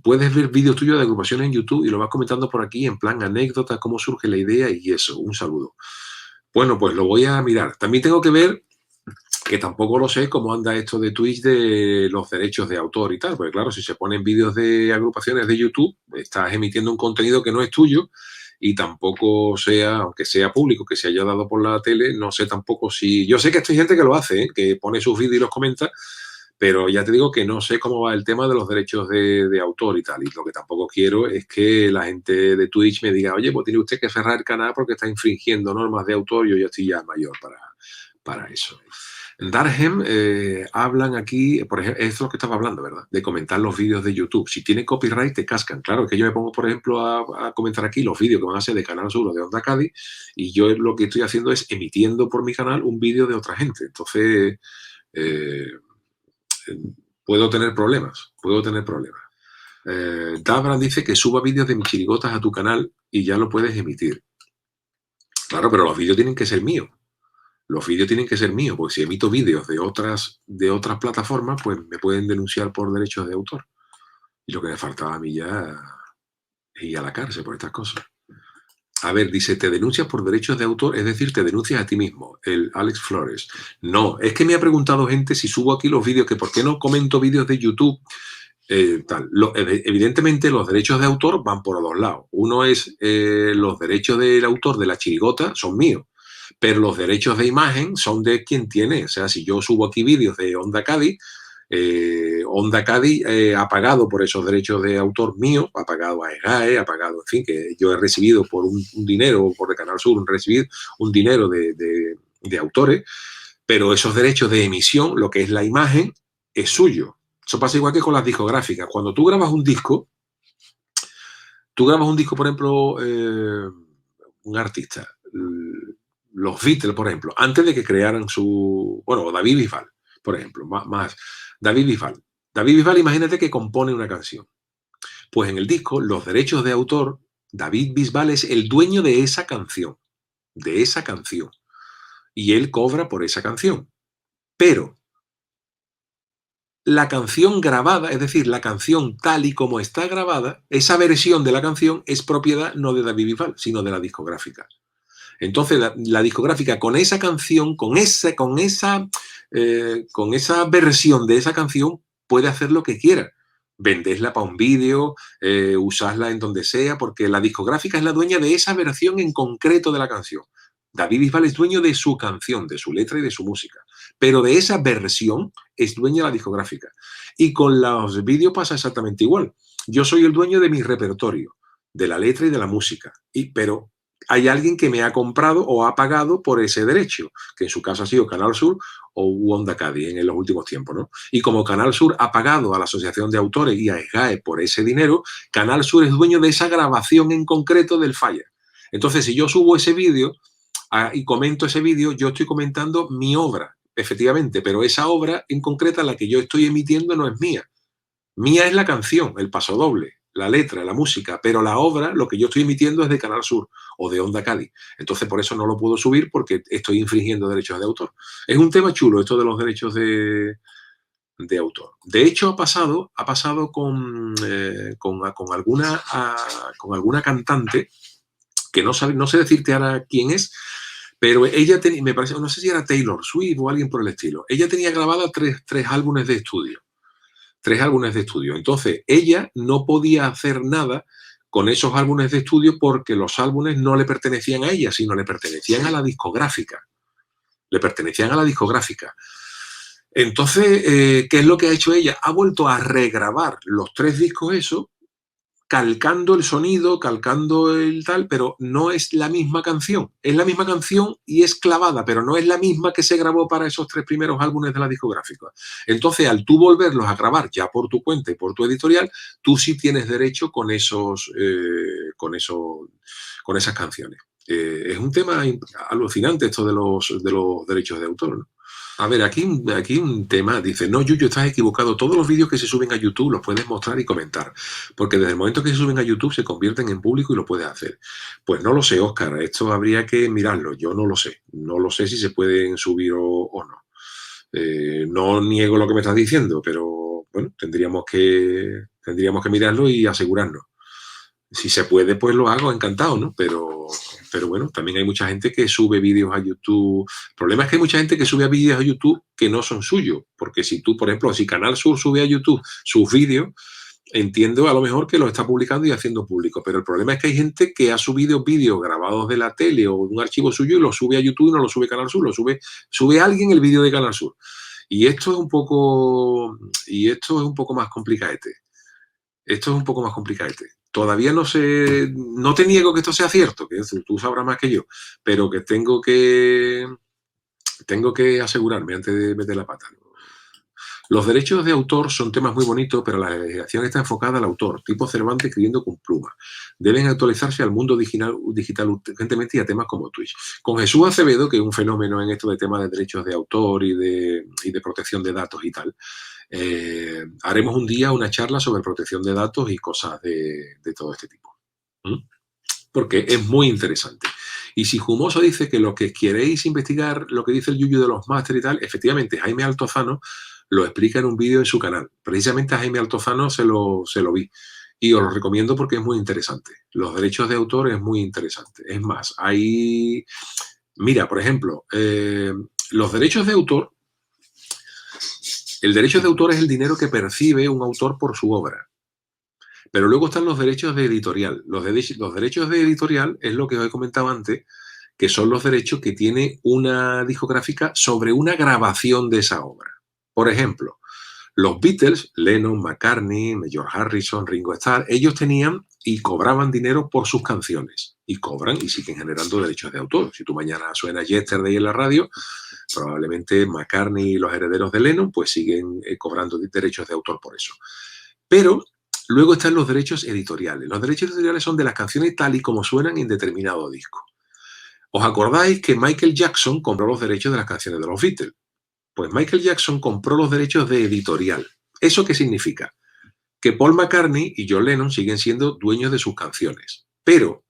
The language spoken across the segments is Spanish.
Puedes ver vídeos tuyos de agrupaciones en YouTube y lo vas comentando por aquí en plan anécdota, cómo surge la idea y eso. Un saludo. Bueno, pues lo voy a mirar. También tengo que ver, que tampoco lo sé, cómo anda esto de Twitch de los derechos de autor y tal, porque claro, si se ponen vídeos de agrupaciones de YouTube, estás emitiendo un contenido que no es tuyo y tampoco sea, aunque sea público, que se haya dado por la tele, no sé tampoco si... Yo sé que hay gente que lo hace, ¿eh? Que pone sus vídeos y los comenta, pero ya te digo que no sé cómo va el tema de los derechos de autor y tal. Y lo que tampoco quiero es que la gente de Twitch me diga, oye, pues tiene usted que cerrar el canal porque está infringiendo normas de autor. Yo ya estoy ya mayor para eso. En Darhem hablan aquí, por ejemplo, esto es lo que estaba hablando, ¿verdad? De comentar los vídeos de YouTube. Si tiene copyright, te cascan. Claro, que yo me pongo, por ejemplo, a comentar aquí los vídeos que van a ser de Canal Sur o de Onda Cádiz y yo lo que estoy haciendo es emitiendo por mi canal un vídeo de otra gente. Entonces... Eh, puedo tener problemas, Dabran dice que suba vídeos de mis chirigotas a tu canal y ya lo puedes emitir. Claro, pero los vídeos tienen que ser míos. Los vídeos tienen que ser míos, porque si emito vídeos de otras plataformas, pues me pueden denunciar por derechos de autor. Y lo que me faltaba a mí ya es ir a la cárcel por estas cosas. A ver, dice, te denuncias por derechos de autor, es decir, te denuncias a ti mismo, el Alex Flores. No, es que me ha preguntado gente si subo aquí los vídeos, que por qué no comento vídeos de YouTube. Evidentemente los derechos de autor van por los dos lados. Uno es los derechos del autor de la chirigota son míos, pero los derechos de imagen son de quien tiene. O sea, si yo subo aquí vídeos de Onda Cádiz, Onda Cádiz ha pagado por esos derechos de autor míos, ha pagado a EGAE, ha pagado, en fin, que yo he recibido por un dinero, por el Canal Sur, recibir un dinero de autores, pero esos derechos de emisión, lo que es la imagen, es suyo. Eso pasa igual que con las discográficas. Cuando tú grabas un disco, por ejemplo, un artista, los Beatles, por ejemplo, antes de que crearan su... Bueno, David Bisbal, por ejemplo, más David Bisbal. David Bisbal, imagínate que compone una canción. Pues en el disco, los derechos de autor, David Bisbal es el dueño de esa canción, y él cobra por esa canción. Pero la canción grabada, es decir, la canción tal y como está grabada, esa versión de la canción es propiedad no de David Bisbal, sino de la discográfica. Entonces, la discográfica con esa canción, con esa versión de esa canción, puede hacer lo que quiera. Venderla para un vídeo, usarla en donde sea, porque la discográfica es la dueña de esa versión en concreto de la canción. David Bisbal es dueño de su canción, de su letra y de su música, pero de esa versión es dueña la discográfica. Y con los vídeos pasa exactamente igual. Yo soy el dueño de mi repertorio, de la letra y de la música, pero hay alguien que me ha comprado o ha pagado por ese derecho, que en su caso ha sido Canal Sur o Onda Cádiz en los últimos tiempos, ¿no? Y como Canal Sur ha pagado a la Asociación de Autores y a EGAE por ese dinero, Canal Sur es dueño de esa grabación en concreto del Fire. Entonces, si yo subo ese vídeo y comento ese vídeo, yo estoy comentando mi obra, efectivamente, pero esa obra en concreta, la que yo estoy emitiendo, no es mía. Mía es la canción, el pasodoble, la letra, la música, pero la obra, lo que yo estoy emitiendo es de Canal Sur o de Onda Cádiz. Entonces, por eso no lo puedo subir porque estoy infringiendo derechos de autor. Es un tema chulo esto de los derechos de autor. De hecho, ha pasado con alguna cantante que no sé decirte ahora quién es, pero ella tenía, me parece, no sé si era Taylor Swift o alguien por el estilo. Ella tenía grabada tres álbumes de estudio. Entonces, ella no podía hacer nada con esos álbumes de estudio porque los álbumes no le pertenecían a ella, sino le pertenecían a la discográfica. Entonces, ¿qué es lo que ha hecho ella? Ha vuelto a regrabar los tres discos esos, calcando el sonido, calcando el tal, pero no es la misma canción. Es la misma canción y es clavada, pero no es la misma que se grabó para esos tres primeros álbumes de la discográfica. Entonces, al tú volverlos a grabar ya por tu cuenta y por tu editorial, tú sí tienes derecho con esas canciones. Es un tema alucinante esto de los derechos de autor, ¿no? A ver, aquí un tema dice, no, Yuyo, estás equivocado. Todos los vídeos que se suben a YouTube los puedes mostrar y comentar, porque desde el momento que se suben a YouTube se convierten en público y lo puedes hacer. Pues no lo sé, Óscar, esto habría que mirarlo. Yo no lo sé. No lo sé si se pueden subir o no. No niego lo que me estás diciendo, pero bueno, tendríamos que mirarlo y asegurarnos. Si se puede, pues lo hago, encantado, ¿no? Pero bueno, también hay mucha gente que sube vídeos a YouTube. El problema es que hay mucha gente que sube vídeos a YouTube que no son suyos, porque si tú, por ejemplo, si Canal Sur sube a YouTube sus vídeos, entiendo a lo mejor que lo está publicando y haciendo público, pero el problema es que hay gente que ha subido vídeos grabados de la tele o de un archivo suyo y lo sube a YouTube y no lo sube Canal Sur, sube alguien el vídeo de Canal Sur. Y esto es un poco, más complicadete. Esto es un poco más complicadete. Todavía no sé, no te niego que esto sea cierto, que tú sabrás más que yo, pero que tengo que asegurarme antes de meter la pata. Los derechos de autor son temas muy bonitos, pero la legislación está enfocada al autor, tipo Cervantes escribiendo con pluma. Deben actualizarse al mundo digital urgentemente y a temas como Twitch. Con Jesús Acevedo, que es un fenómeno en esto de temas de derechos de autor y de protección de datos y tal, haremos un día una charla sobre protección de datos y cosas de todo este tipo. Porque es muy interesante. Y si Jumoso dice que lo que queréis investigar, lo que dice el Yuyu de los máster y tal, efectivamente, Jaime Altozano lo explica en un vídeo en su canal. Precisamente a Jaime Altozano se lo vi. Y os lo recomiendo porque es muy interesante. Los derechos de autor es muy interesante. Es más, mira, por ejemplo, los derechos de autor, el derecho de autor es el dinero que percibe un autor por su obra. Pero luego están los derechos de editorial. Los derechos de editorial es lo que os he comentado antes, que son los derechos que tiene una discográfica sobre una grabación de esa obra. Por ejemplo, los Beatles, Lennon, McCartney, George Harrison, Ringo Starr, ellos tenían y cobraban dinero por sus canciones. Y cobran y siguen generando derechos de autor. Si tú mañana suenas Yesterday en la radio, probablemente McCartney y los herederos de Lennon pues siguen cobrando derechos de autor por eso. Pero luego están los derechos editoriales. Los derechos editoriales son de las canciones tal y como suenan en determinado disco. ¿Os acordáis que Michael Jackson compró los derechos de las canciones de los Beatles? Pues Michael Jackson compró los derechos de editorial. ¿Eso qué significa? Que Paul McCartney y John Lennon siguen siendo dueños de sus canciones. Pero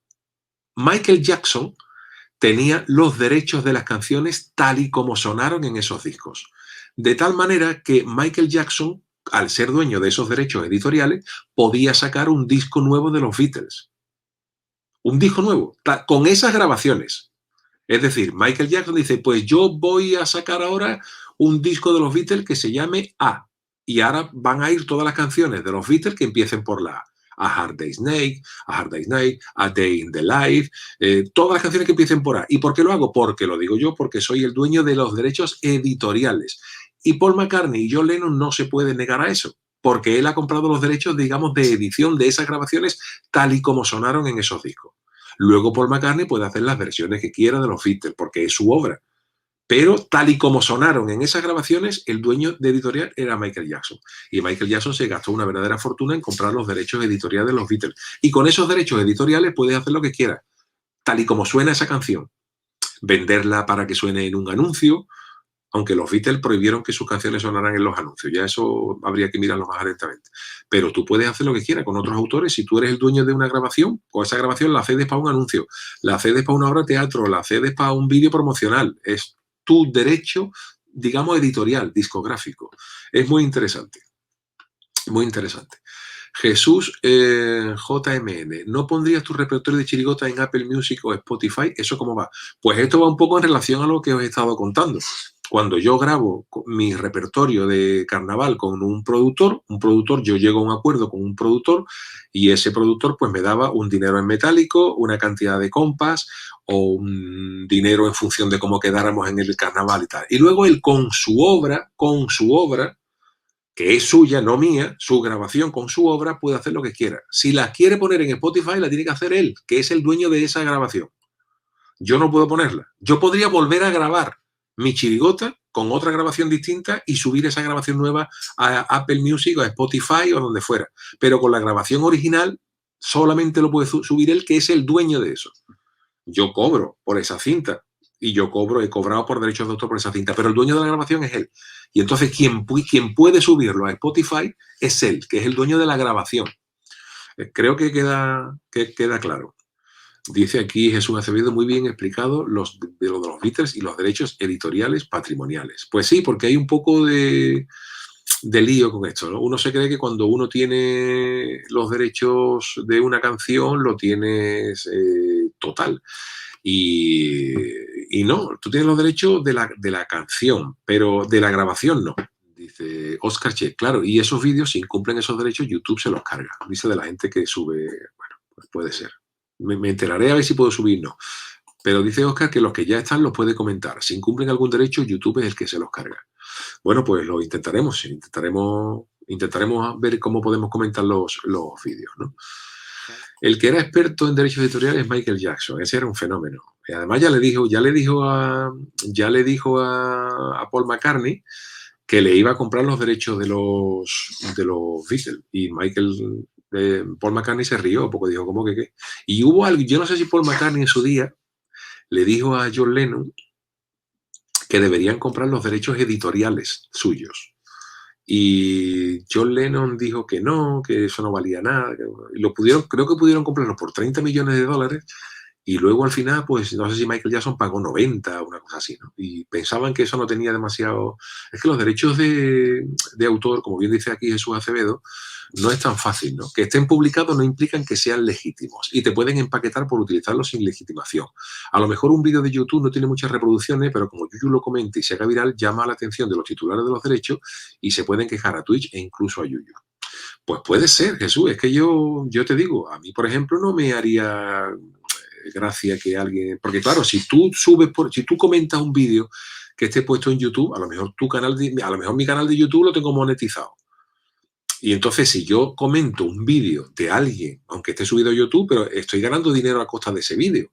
Michael Jackson tenía los derechos de las canciones tal y como sonaron en esos discos. De tal manera que Michael Jackson, al ser dueño de esos derechos editoriales, podía sacar un disco nuevo de los Beatles. Un disco nuevo, con esas grabaciones. Es decir, Michael Jackson dice, pues yo voy a sacar ahora un disco de los Beatles que se llame A. Y ahora van a ir todas las canciones de los Beatles que empiecen por la A. A Hard Day's Night, A Day in the Life, todas las canciones que empiecen por A. ¿Y por qué lo hago? Porque lo digo yo, porque soy el dueño de los derechos editoriales. Y Paul McCartney y John Lennon no se pueden negar a eso, porque él ha comprado los derechos, digamos, de edición de esas grabaciones tal y como sonaron en esos discos. Luego Paul McCartney puede hacer las versiones que quiera de los Beatles, porque es su obra. Pero tal y como sonaron en esas grabaciones, el dueño de editorial era Michael Jackson. Y Michael Jackson se gastó una verdadera fortuna en comprar los derechos editoriales de los Beatles. Y con esos derechos editoriales puedes hacer lo que quieras, tal y como suena esa canción. Venderla para que suene en un anuncio, aunque los Beatles prohibieron que sus canciones sonaran en los anuncios. Ya eso habría que mirarlo más atentamente. Pero tú puedes hacer lo que quieras con otros autores. Si tú eres el dueño de una grabación, o esa grabación la cedes para un anuncio, la cedes para una obra de teatro, la cedes para un vídeo promocional. Es tu derecho, digamos, editorial, discográfico. Es muy interesante. Muy interesante. Jesús JMN, ¿no pondrías tu repertorio de chirigota en Apple Music o Spotify? ¿Eso cómo va? Pues esto va un poco en relación a lo que os he estado contando. Cuando yo grabo mi repertorio de carnaval con un productor, yo llego a un acuerdo con un productor y ese productor pues me daba un dinero en metálico, una cantidad de compas o un dinero en función de cómo quedáramos en el carnaval y tal. Y luego él con su obra, que es suya, no mía, su grabación con su obra, puede hacer lo que quiera. Si la quiere poner en Spotify, la tiene que hacer él, que es el dueño de esa grabación. Yo no puedo ponerla. Yo podría volver a grabar mi chirigota con otra grabación distinta y subir esa grabación nueva a Apple Music o a Spotify o donde fuera. Pero con la grabación original solamente lo puede subir él, que es el dueño de eso. Yo cobro por esa cinta y he cobrado por derechos de autor por esa cinta, pero el dueño de la grabación es él. Y entonces quien puede subirlo a Spotify es él, que es el dueño de la grabación. Creo que queda claro. Dice aquí Jesús Acevedo, muy bien explicado lo de los Beatles y los derechos editoriales patrimoniales. Pues sí, porque hay un poco de de lío con esto, ¿no? Uno se cree que cuando uno tiene los derechos de una canción, lo tienes total. Y, y no, tú tienes los derechos de la canción, pero de la grabación no. Dice Oscar Che, claro, y esos vídeos, si incumplen esos derechos, YouTube se los carga. Dice de la gente que sube, bueno, pues puede ser. Me enteraré a ver si puedo subir, no. Pero dice Oscar que los que ya están los puede comentar. Si incumplen algún derecho, YouTube es el que se los carga. Bueno, pues lo intentaremos. Intentaremos ver cómo podemos comentar los vídeos, ¿no? El que era experto en derechos editoriales es Michael Jackson. Ese era un fenómeno. Y además ya le dijo a Paul McCartney que le iba a comprar los derechos de los Beatles. Y Paul McCartney se rió, porque dijo, ¿cómo que qué? Y hubo algo, yo no sé si Paul McCartney en su día le dijo a John Lennon que deberían comprar los derechos editoriales suyos. Y John Lennon dijo que no, que eso no valía nada. Y creo que pudieron comprarlo por 30 millones de dólares. Y luego al final, pues no sé si Michael Jackson pagó 90 o una cosa así, ¿no? Y pensaban que eso no tenía demasiado... Es que los derechos de autor, como bien dice aquí Jesús Acevedo, no es tan fácil, ¿no? Que estén publicados no implican que sean legítimos y te pueden empaquetar por utilizarlos sin legitimación. A lo mejor un vídeo de YouTube no tiene muchas reproducciones, pero como YouTube lo comenta y se haga viral, llama la atención de los titulares de los derechos y se pueden quejar a Twitch e incluso a YouTube. Pues puede ser, Jesús. Es que yo te digo, a mí, por ejemplo, no me haría gracia que alguien... Porque claro, si tú comentas un vídeo que esté puesto en YouTube, a lo mejor mi canal de YouTube lo tengo monetizado. Y entonces, si yo comento un vídeo de alguien, aunque esté subido a YouTube, pero estoy ganando dinero a costa de ese vídeo,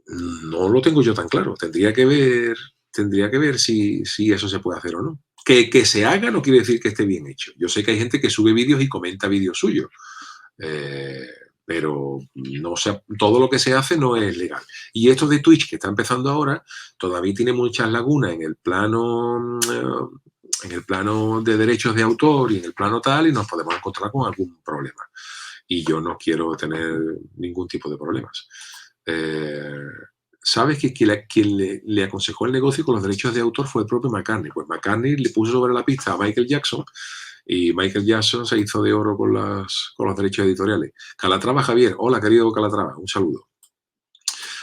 no lo tengo yo tan claro. Tendría que ver si eso se puede hacer o no. Que se haga no quiere decir que esté bien hecho. Yo sé que hay gente que sube vídeos y comenta vídeos suyos. Pero no todo lo que se hace no es legal. Y esto de Twitch, que está empezando ahora, todavía tiene muchas lagunas en el plano de derechos de autor y en el plano tal, y nos podemos encontrar con algún problema. Y yo no quiero tener ningún tipo de problemas. ¿Sabes que quien le aconsejó el negocio con los derechos de autor fue el propio McCartney? Pues McCartney le puso sobre la pista a Michael Jackson y Michael Jackson se hizo de oro con los derechos editoriales. Calatrava Javier, hola querido Calatrava, un saludo.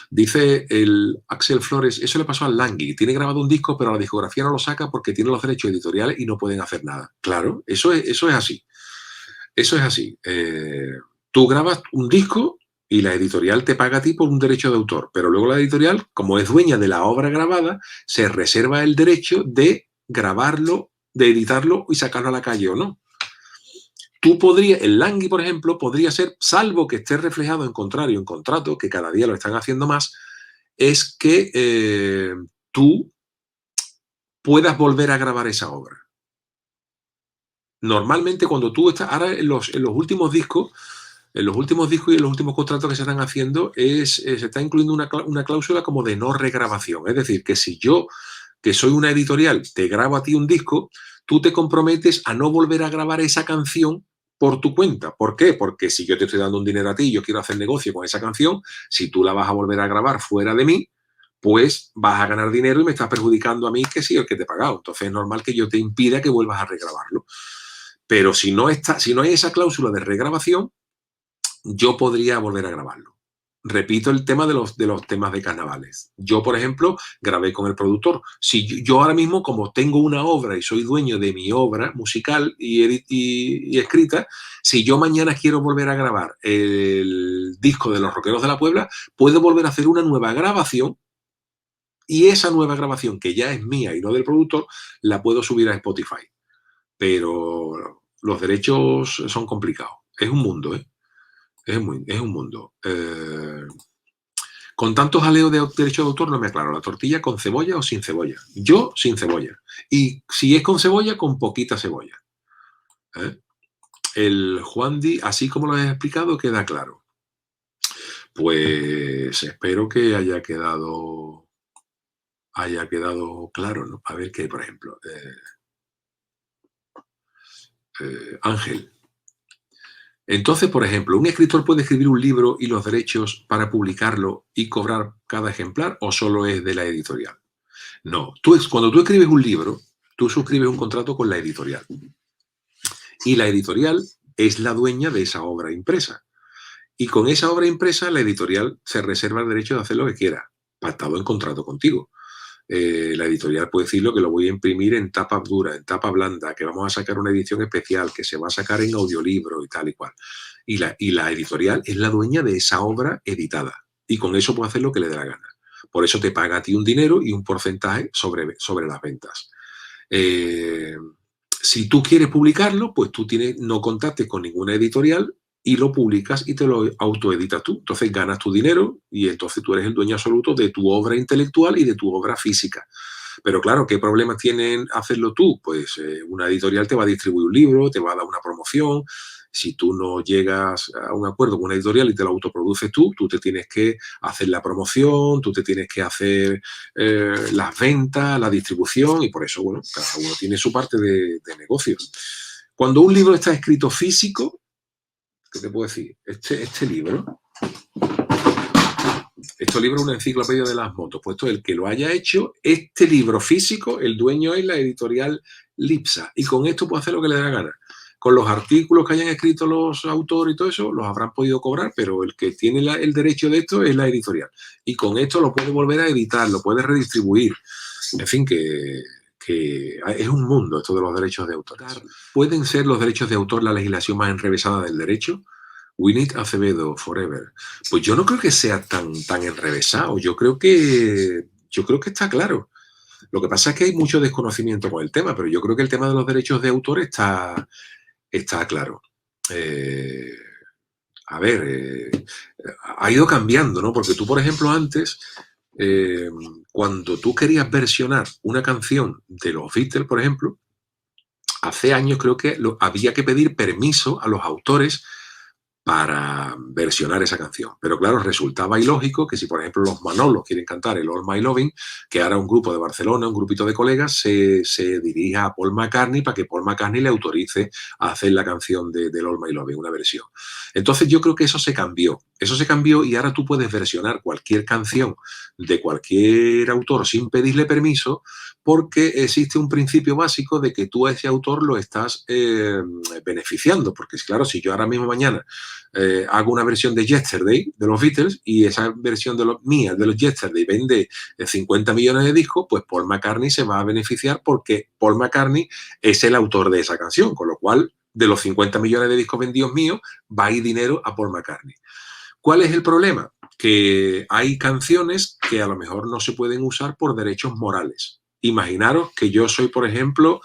Dice el Axel Flores, eso le pasó al Langui, tiene grabado un disco pero la discografía no lo saca porque tiene los derechos editoriales y no pueden hacer nada. Claro, eso es así. Eso es así. Tú grabas un disco y la editorial te paga a ti por un derecho de autor, pero luego la editorial, como es dueña de la obra grabada, se reserva el derecho de grabarlo, de editarlo y sacarlo a la calle o no. El Langui, por ejemplo, podría ser, salvo que esté reflejado en contrario en contrato, que cada día lo están haciendo más, es que tú puedas volver a grabar esa obra. Normalmente cuando tú estás, ahora en los últimos discos, y en los últimos contratos que se están haciendo, se está incluyendo una cláusula como de no regrabación. Es decir, que si yo, que soy una editorial, te grabo a ti un disco, tú te comprometes a no volver a grabar esa canción por tu cuenta. ¿Por qué? Porque si yo te estoy dando un dinero a ti y yo quiero hacer negocio con esa canción, si tú la vas a volver a grabar fuera de mí, pues vas a ganar dinero y me estás perjudicando a mí, que sí, el que te he pagado. Entonces es normal que yo te impida que vuelvas a regrabarlo. Pero si no hay esa cláusula de regrabación, yo podría volver a grabarlo. Repito el tema de los temas de carnavales. Yo, por ejemplo, grabé con el productor. Si yo ahora mismo, como tengo una obra y soy dueño de mi obra musical y escrita, si yo mañana quiero volver a grabar el disco de Los Rockeros de la Puebla, puedo volver a hacer una nueva grabación y esa nueva grabación, que ya es mía y no del productor, la puedo subir a Spotify. Pero los derechos son complicados. Es un mundo, ¿eh? Es un mundo. Con tantos jaleos de derecho de autor no me aclaro. ¿La tortilla con cebolla o sin cebolla? Yo sin cebolla. Y si es con cebolla, con poquita cebolla. El Juan Di, así como lo he explicado, queda claro. Pues espero que haya quedado claro, ¿no? A ver qué hay, por ejemplo. Ángel. Entonces, por ejemplo, ¿un escritor puede escribir un libro y los derechos para publicarlo y cobrar cada ejemplar o solo es de la editorial? No. Cuando tú escribes un libro, tú suscribes un contrato con la editorial y la editorial es la dueña de esa obra impresa. Y con esa obra impresa, la editorial se reserva el derecho de hacer lo que quiera, pactado en contrato contigo. La editorial puede decirlo que lo voy a imprimir en tapa dura, en tapa blanda, que vamos a sacar una edición especial, que se va a sacar en audiolibro y tal y cual. Y la editorial es la dueña de esa obra editada. Y con eso puede hacer lo que le dé la gana. Por eso te paga a ti un dinero y un porcentaje sobre las ventas. Eh, si tú quieres publicarlo, pues tú no contactes con ninguna editorial y lo publicas y te lo autoeditas tú. Entonces ganas tu dinero y entonces tú eres el dueño absoluto de tu obra intelectual y de tu obra física. Pero claro, ¿qué problemas tienen hacerlo tú? Pues una editorial te va a distribuir un libro, te va a dar una promoción. Si tú no llegas a un acuerdo con una editorial y te lo autoproduces tú te tienes que hacer la promoción, tú te tienes que hacer las ventas, la distribución, y por eso, bueno, cada uno tiene su parte de negocios. Cuando un libro está escrito físico, ¿qué te puedo decir? Este libro es una enciclopedia de las motos. Puesto el que lo haya hecho, este libro físico, el dueño es la editorial Lipsa. Y con esto puede hacer lo que le dé la gana. Con los artículos que hayan escrito los autores y todo eso, los habrán podido cobrar, pero el que tiene el derecho de esto es la editorial. Y con esto lo puede volver a editar, lo puede redistribuir. En fin, que es un mundo esto de los derechos de autor. ¿Pueden ser los derechos de autor la legislación más enrevesada del derecho? Winnie Acevedo, Forever. Pues yo no creo que sea tan enrevesado. Yo creo que está claro. Lo que pasa es que hay mucho desconocimiento con el tema, pero yo creo que el tema de los derechos de autor está claro. Ha ido cambiando, ¿no? Porque tú, por ejemplo, antes, cuando tú querías versionar una canción de los Beatles, por ejemplo, hace años creo que había que pedir permiso a los autores para versionar esa canción. Pero claro, resultaba ilógico que si, por ejemplo, los Manolos quieren cantar el All My Loving, que ahora un grupo de Barcelona, un grupito de colegas, se dirija a Paul McCartney para que Paul McCartney le autorice a hacer la canción del All My Loving, una versión. Entonces yo creo que eso se cambió. Eso se cambió y ahora tú puedes versionar cualquier canción de cualquier autor sin pedirle permiso, porque existe un principio básico de que tú a ese autor lo estás beneficiando. Porque claro, si yo ahora mismo mañana hago una versión de Yesterday de los Beatles y esa versión mía de los Yesterday vende 50 millones de discos, pues Paul McCartney se va a beneficiar porque Paul McCartney es el autor de esa canción, con lo cual de los 50 millones de discos vendidos míos va a ir dinero a Paul McCartney. ¿Cuál es el problema? Que hay canciones que a lo mejor no se pueden usar por derechos morales. Imaginaros que yo soy, por ejemplo,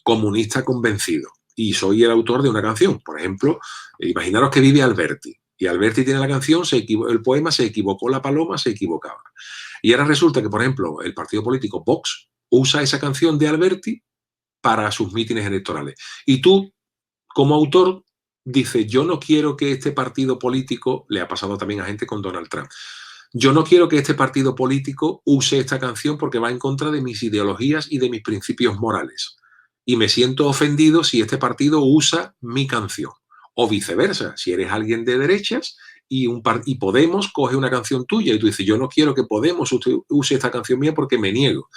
comunista convencido y soy el autor de una canción. Por ejemplo, imaginaros que vive Alberti y Alberti tiene la canción, el poema Se equivocó la paloma, se equivocaba. Y ahora resulta que, por ejemplo, el partido político Vox usa esa canción de Alberti para sus mítines electorales. Y tú, como autor, dices, yo no quiero que este partido político, le ha pasado también a gente con Donald Trump, yo no quiero que este partido político use esta canción porque va en contra de mis ideologías y de mis principios morales. Y me siento ofendido si este partido usa mi canción. O viceversa, si eres alguien de derechas y Podemos coge una canción tuya y tú dices, yo no quiero que Podemos use esta canción mía porque me niego.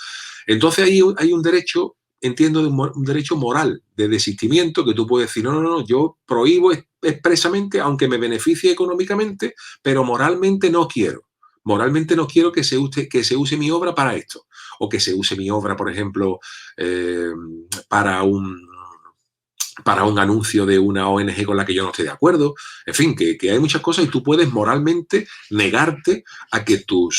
Entonces hay un derecho, entiendo, un derecho moral de desistimiento que tú puedes decir, no, yo prohíbo expresamente, aunque me beneficie económicamente, pero moralmente no quiero. Moralmente no quiero que se use mi obra para esto. O que se use mi obra, por ejemplo, para un anuncio de una ONG con la que yo no estoy de acuerdo. En fin, que hay muchas cosas y tú puedes moralmente negarte a que tu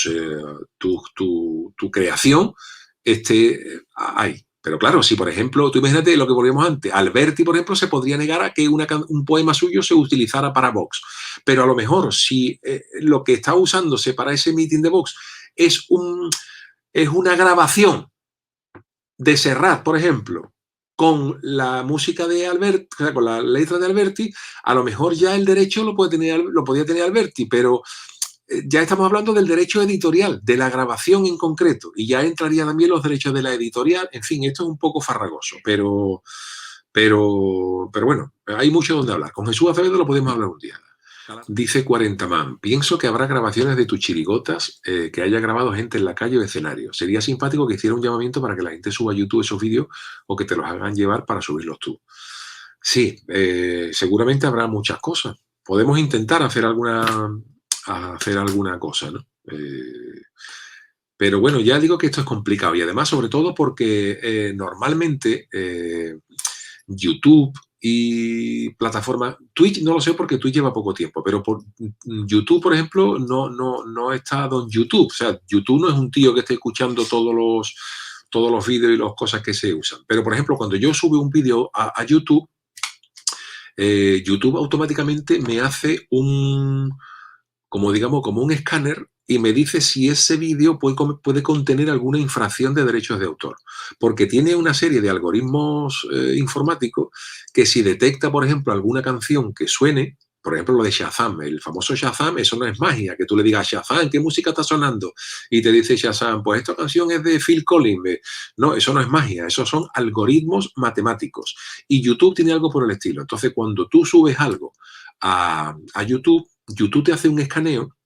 creación esté ahí. Pero claro, si por ejemplo, tú imagínate lo que volvíamos antes, Alberti, por ejemplo, se podría negar a que un poema suyo se utilizara para Vox. Pero a lo mejor si lo que está usándose para ese meeting de Vox es una grabación de Serrat, por ejemplo, con la música de Alberti, o sea, con la letra de Alberti, a lo mejor ya el derecho lo podía tener Alberti, pero ya estamos hablando del derecho editorial, de la grabación en concreto, y ya entraría también los derechos de la editorial. En fin, esto es un poco farragoso, pero bueno, hay mucho donde hablar. Con Jesús Acevedo lo podemos hablar un día. Dice 40 man, pienso que habrá grabaciones de tus chirigotas que haya grabado gente en la calle o escenario. Sería simpático que hiciera un llamamiento para que la gente suba a YouTube esos vídeos o que te los hagan llevar para subirlos tú. Sí, seguramente habrá muchas cosas. Podemos intentar hacer alguna cosa, ¿no? Pero bueno, ya digo que esto es complicado y además sobre todo porque normalmente YouTube y plataformas, Twitch no lo sé porque Twitch lleva poco tiempo, pero por YouTube, por ejemplo, no está don YouTube. O sea, YouTube no es un tío que esté escuchando todos los vídeos y las cosas que se usan. Pero, por ejemplo, cuando yo subo un vídeo a YouTube, YouTube automáticamente me hace como un escáner y me dice si ese vídeo puede contener alguna infracción de derechos de autor. Porque tiene una serie de algoritmos informáticos que si detecta, por ejemplo, alguna canción que suene, por ejemplo, lo de Shazam, el famoso Shazam, eso no es magia, que tú le digas, Shazam, ¿qué música está sonando? Y te dice Shazam, pues esta canción es de Phil Collins. No, eso no es magia, esos son algoritmos matemáticos. Y YouTube tiene algo por el estilo. Entonces, cuando tú subes algo a YouTube, YouTube te hace un escaneo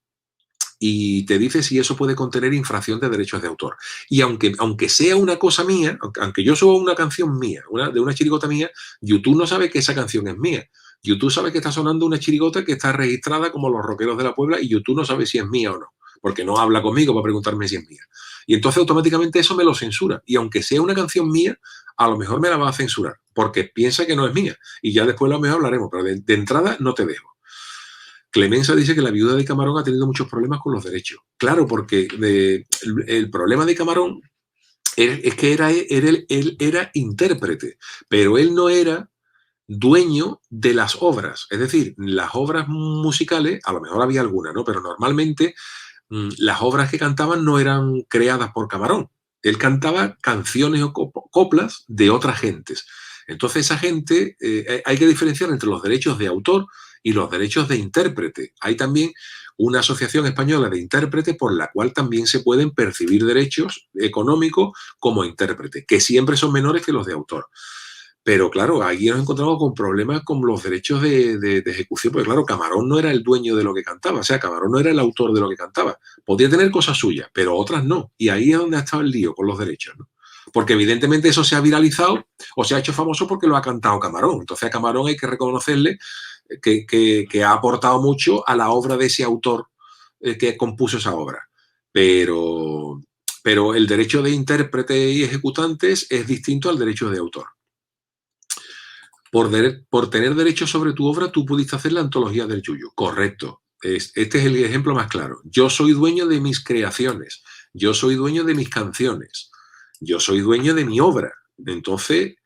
y te dice si eso puede contener infracción de derechos de autor. Y aunque sea una cosa mía, aunque yo suba una canción mía, de una chirigota mía, YouTube no sabe que esa canción es mía. YouTube sabe que está sonando una chirigota que está registrada como Los Rockeros de la Puebla y YouTube no sabe si es mía o no, porque no habla conmigo para preguntarme si es mía. Y entonces automáticamente eso me lo censura. Y aunque sea una canción mía, a lo mejor me la va a censurar, porque piensa que no es mía. Y ya después a lo mejor hablaremos, pero de entrada no te dejo. Clemenza dice que la viuda de Camarón ha tenido muchos problemas con los derechos. Claro, porque el problema de Camarón es que él era intérprete, pero él no era dueño de las obras. Es decir, las obras musicales, a lo mejor había alguna, ¿no? Pero normalmente las obras que cantaban no eran creadas por Camarón. Él cantaba canciones o coplas de otras gentes. Entonces, esa gente, hay que diferenciar entre los derechos de autor y los derechos de intérprete. Hay también una asociación española de intérpretes por la cual también se pueden percibir derechos económicos como intérprete, que siempre son menores que los de autor. Pero claro, ahí nos encontramos con problemas con los derechos de ejecución, porque claro, Camarón no era el dueño de lo que cantaba, o sea, Camarón no era el autor de lo que cantaba. Podía tener cosas suyas, pero otras no. Y ahí es donde ha estado el lío con los derechos, ¿no? Porque evidentemente eso se ha viralizado o se ha hecho famoso porque lo ha cantado Camarón. Entonces a Camarón hay que reconocerle que ha aportado mucho a la obra de ese autor que compuso esa obra. Pero el derecho de intérprete y ejecutantes es distinto al derecho de autor. Por tener derecho sobre tu obra, tú pudiste hacer la antología del Yuyu. Correcto. Este es el ejemplo más claro. Yo soy dueño de mis creaciones. Yo soy dueño de mis canciones. Yo soy dueño de mi obra. Entonces,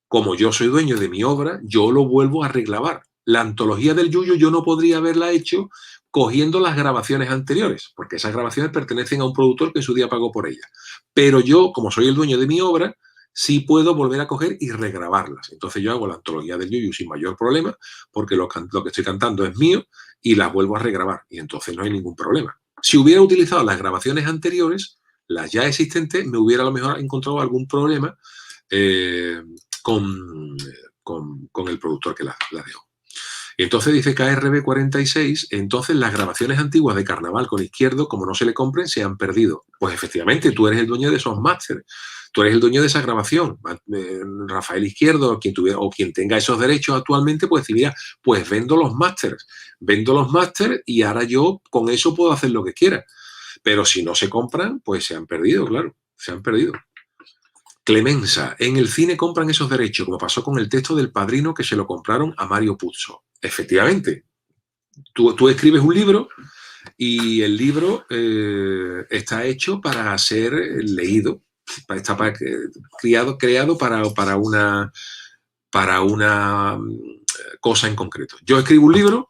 como yo soy dueño de mi obra, yo lo vuelvo a reclamar. La antología del Yuyu yo no podría haberla hecho cogiendo las grabaciones anteriores, porque esas grabaciones pertenecen a un productor que en su día pagó por ellas. Pero yo, como soy el dueño de mi obra, sí puedo volver a coger y regrabarlas. Entonces yo hago la antología del Yuyu sin mayor problema, porque lo que estoy cantando es mío y las vuelvo a regrabar. Y entonces no hay ningún problema. Si hubiera utilizado las grabaciones anteriores, las ya existentes, me hubiera a lo mejor encontrado algún problema con el productor que la dejó. Entonces dice KRB46, entonces las grabaciones antiguas de Carnaval con Izquierdo, como no se le compren, se han perdido. Pues efectivamente, tú eres el dueño de esos másteres, tú eres el dueño de esa grabación. Rafael Izquierdo, quien tenga esos derechos actualmente, pues diría, pues vendo los másteres y ahora yo con eso puedo hacer lo que quiera. Pero si no se compran, pues se han perdido, claro, se han perdido. Clemenza, en el cine compran esos derechos, como pasó con el texto del Padrino que se lo compraron a Mario Puzo. Efectivamente, tú escribes un libro y el libro está hecho para ser leído, está creado para una cosa en concreto. Yo escribo un libro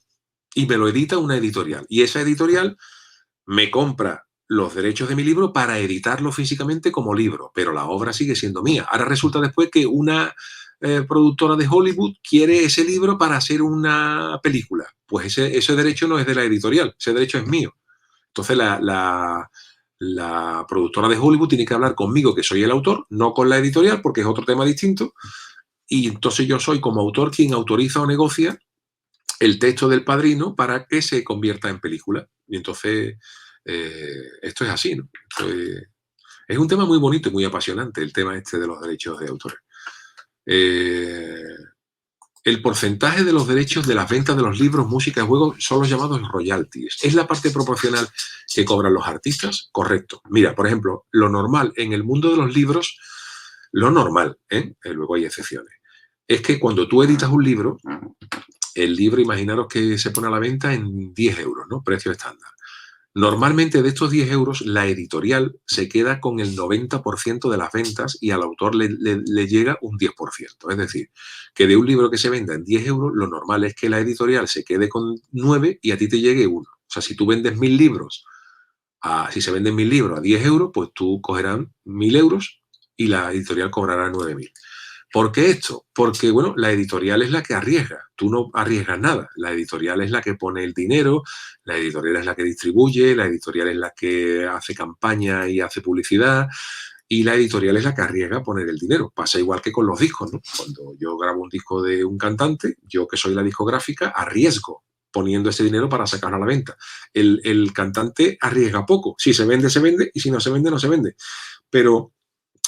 y me lo edita una editorial y esa editorial me compra los derechos de mi libro para editarlo físicamente como libro, pero la obra sigue siendo mía. Ahora resulta después que una productora de Hollywood quiere ese libro para hacer una película. Pues ese derecho no es de la editorial, ese derecho es mío. Entonces la productora de Hollywood tiene que hablar conmigo, que soy el autor, no con la editorial, porque es otro tema distinto. Y entonces yo soy como autor quien autoriza o negocia el texto del Padrino para que se convierta en película. Y entonces, esto es así, ¿no? Es un tema muy bonito y muy apasionante, el tema este de los derechos de autor. Eh, el porcentaje de los derechos de las ventas de los libros, música y juegos son los llamados royalties. ¿Es la parte proporcional que cobran los artistas? Correcto. Mira, por ejemplo, lo normal en el mundo de los libros, lo normal, luego hay excepciones, es que cuando tú editas un libro, el libro, imaginaros que se pone a la venta en 10 euros, ¿no? Precio estándar. Normalmente de estos 10 euros, la editorial se queda con el 90% de las ventas y al autor le llega un 10%. Es decir, que de un libro que se venda en 10 euros, lo normal es que la editorial se quede con 9 y a ti te llegue 1. O sea, si tú vendes 1000 libros, si se venden 1000 libros a 10 euros, pues tú cogerás 1000 euros y la editorial cobrará 9000. ¿Por qué esto? Porque, bueno, la editorial es la que arriesga. Tú no arriesgas nada. La editorial es la que pone el dinero, la editorial es la que distribuye, la editorial es la que hace campaña y hace publicidad, y la editorial es la que arriesga a poner el dinero. Pasa igual que con los discos, ¿no? Cuando yo grabo un disco de un cantante, yo que soy la discográfica, arriesgo poniendo ese dinero para sacarlo a la venta. El cantante arriesga poco. Si se vende, se vende, y si no se vende, no se vende. Pero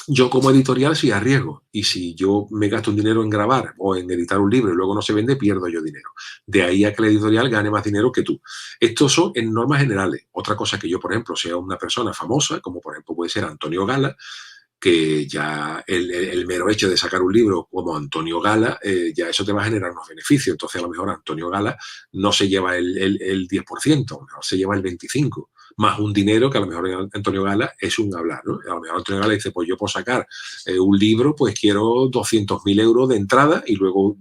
yo como editorial sí arriesgo, y si yo me gasto un dinero en grabar o en editar un libro y luego no se vende, pierdo yo dinero. De ahí a que la editorial gane más dinero que tú. Estos son en normas generales. Otra cosa que yo, por ejemplo, sea una persona famosa, como por ejemplo puede ser Antonio Gala, que ya el mero hecho de sacar un libro como Antonio Gala, ya eso te va a generar unos beneficios. Entonces, a lo mejor Antonio Gala no se lleva el 10%, a lo mejor se lleva el 25%, más un dinero que a lo mejor Antonio Gala es un hablar, ¿no? A lo mejor Antonio Gala dice, pues yo por sacar un libro, pues quiero 200.000 euros de entrada y luego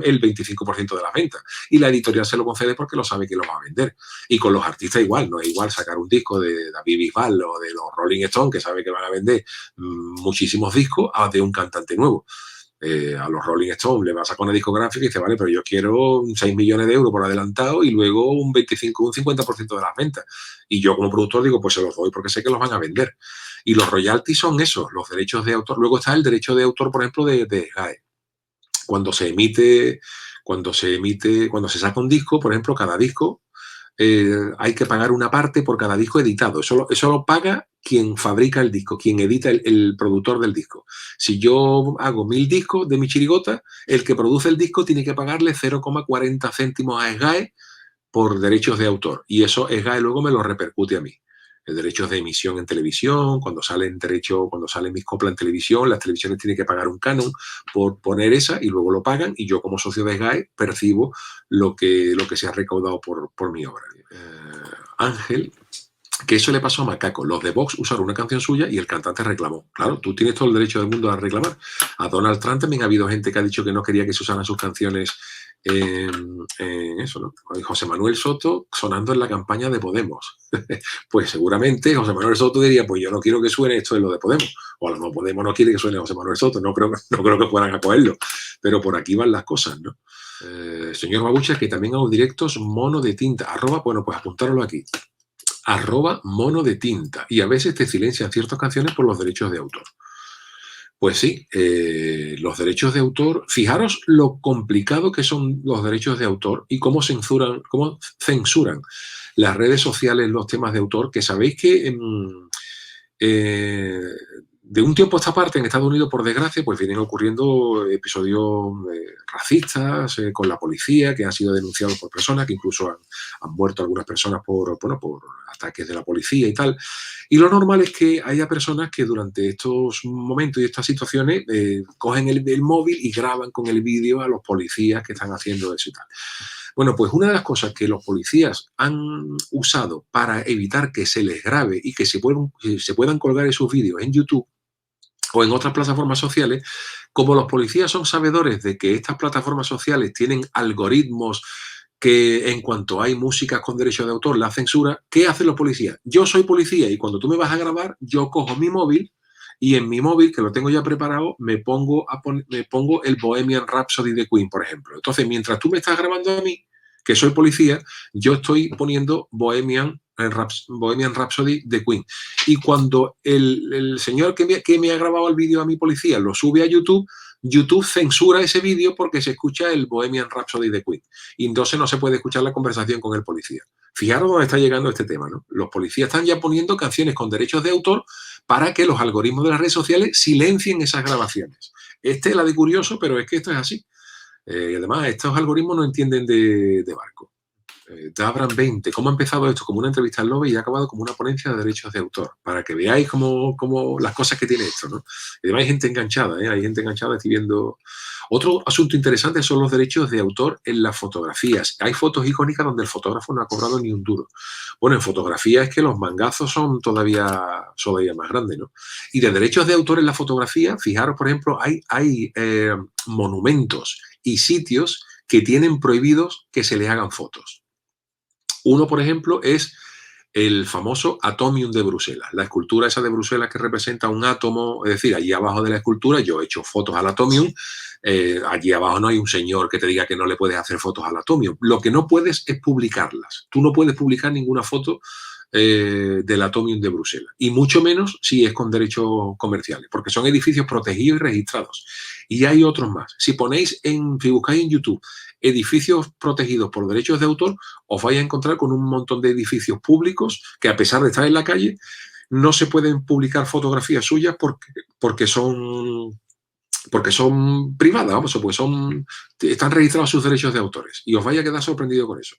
el 25% de las ventas. Y la editorial se lo concede porque lo sabe que lo va a vender. Y con los artistas igual, no es igual sacar un disco de David Bisbal o de los Rolling Stones, que sabe que van a vender muchísimos discos, a de un cantante nuevo. A los Rolling Stones le vas a sacar una discográfica y dice, vale, pero yo quiero 6 millones de euros por adelantado y luego un 25, un 50% de las ventas. Y yo como productor digo, pues se los doy porque sé que los van a vender. Y los royalties son esos, los derechos de autor. Luego está el derecho de autor, por ejemplo, de SGAE. Cuando se saca un disco, por ejemplo, cada disco, hay que pagar una parte por cada disco editado. Eso lo paga quien fabrica el disco, quien edita el productor del disco. Si yo hago 1000 discos de mi chirigota, el que produce el disco tiene que pagarle 0,40 céntimos a SGAE por derechos de autor. Y eso SGAE luego me lo repercute a mí. Derechos de emisión en televisión, cuando sale Mis Copla en televisión, las televisiones tienen que pagar un canon por poner esa y luego lo pagan, y yo como socio de SGAE percibo lo que se ha recaudado por mi obra. Ángel, que eso le pasó a Macaco. Los de Vox usaron una canción suya y el cantante reclamó. Claro, tú tienes todo el derecho del mundo a reclamar. A Donald Trump también ha habido gente que ha dicho que no quería que se usaran sus canciones en eso, ¿no? José Manuel Soto sonando en la campaña de Podemos. Pues seguramente José Manuel Soto diría, pues yo no quiero que suene esto de lo de Podemos. O a lo mejor Podemos no quiere que suene José Manuel Soto. No creo que puedan acogerlo. Pero por aquí van las cosas, ¿no? Señor Babucha, que también hago directos mono de tinta. Bueno, pues apuntároslo aquí. @mono de tinta, y a veces te silencian ciertas canciones por los derechos de autor. Pues sí, los derechos de autor, fijaros lo complicado que son los derechos de autor y cómo censuran las redes sociales los temas de autor, que sabéis que de un tiempo a esta parte en Estados Unidos, por desgracia, pues vienen ocurriendo episodios racistas con la policía, que han sido denunciados por personas, que incluso han muerto algunas personas por ataques de la policía y tal. Y lo normal es que haya personas que durante estos momentos y estas situaciones cogen el móvil y graban con el vídeo a los policías que están haciendo eso y tal. Bueno, pues una de las cosas que los policías han usado para evitar que se les grabe y que se puedan colgar esos vídeos en YouTube o en otras plataformas sociales, como los policías son sabedores de que estas plataformas sociales tienen algoritmos que en cuanto hay músicas con derecho de autor la censura, ¿qué hacen los policías? Yo soy policía y cuando tú me vas a grabar, yo cojo mi móvil y en mi móvil, que lo tengo ya preparado, me pongo el Bohemian Rhapsody de Queen, por ejemplo. Entonces, mientras tú me estás grabando a mí, que soy policía, yo estoy poniendo Bohemian Rhapsody de Queen. Y cuando el señor que me ha grabado el vídeo a mi policía lo sube a YouTube, YouTube censura ese vídeo porque se escucha el Bohemian Rhapsody de Queen. Y entonces no se puede escuchar la conversación con el policía. Fijaros dónde está llegando este tema, ¿no? Los policías están ya poniendo canciones con derechos de autor para que los algoritmos de las redes sociales silencien esas grabaciones. Este es la de curioso, pero es que esto es así. Y además, estos algoritmos no entienden de barco. Dabran 20, ¿cómo ha empezado esto? Como una entrevista al Lobe y ha acabado como una ponencia de derechos de autor, para que veáis cómo las cosas que tiene esto, ¿no? Y además hay gente enganchada, ¿eh? Hay gente enganchada, estoy viendo. Otro asunto interesante son los derechos de autor en las fotografías. Hay fotos icónicas donde el fotógrafo no ha cobrado ni un duro. Bueno, en fotografía es que los mangazos son todavía más grandes, ¿no? Y de derechos de autor en la fotografía, fijaros, por ejemplo, hay monumentos y sitios que tienen prohibidos que se les hagan fotos. Uno, por ejemplo, es el famoso Atomium de Bruselas, la escultura esa de Bruselas que representa un átomo, es decir, allí abajo de la escultura, yo he hecho fotos al Atomium, allí abajo no hay un señor que te diga que no le puedes hacer fotos al Atomium, lo que no puedes es publicarlas, tú no puedes publicar ninguna foto del Atomium de Bruselas, y mucho menos si es con derechos comerciales, porque son edificios protegidos y registrados. Y hay otros más. Si buscáis en YouTube edificios protegidos por derechos de autor, os vais a encontrar con un montón de edificios públicos que, a pesar de estar en la calle, no se pueden publicar fotografías suyas porque son privadas, vamos, porque están registrados sus derechos de autores. Y os vais a quedar sorprendido con eso.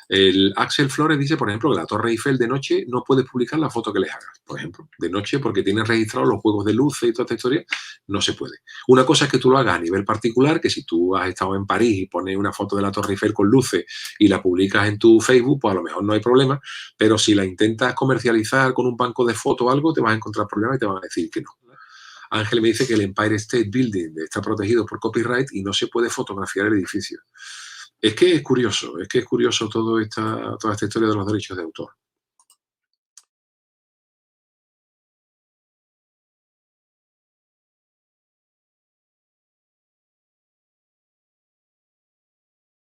El Axel Flores dice, por ejemplo, que la Torre Eiffel de noche no puedes publicar la foto que les hagas, por ejemplo, de noche, porque tienen registrados los juegos de luces y toda esta historia, no se puede. Una cosa es que tú lo hagas a nivel particular, que si tú has estado en París y pones una foto de la Torre Eiffel con luces y la publicas en tu Facebook, pues a lo mejor no hay problema, pero si la intentas comercializar con un banco de fotos o algo, te vas a encontrar problemas y te van a decir que no. Ángel me dice que el Empire State Building está protegido por copyright y no se puede fotografiar el edificio. Es que es curioso toda esta historia de los derechos de autor.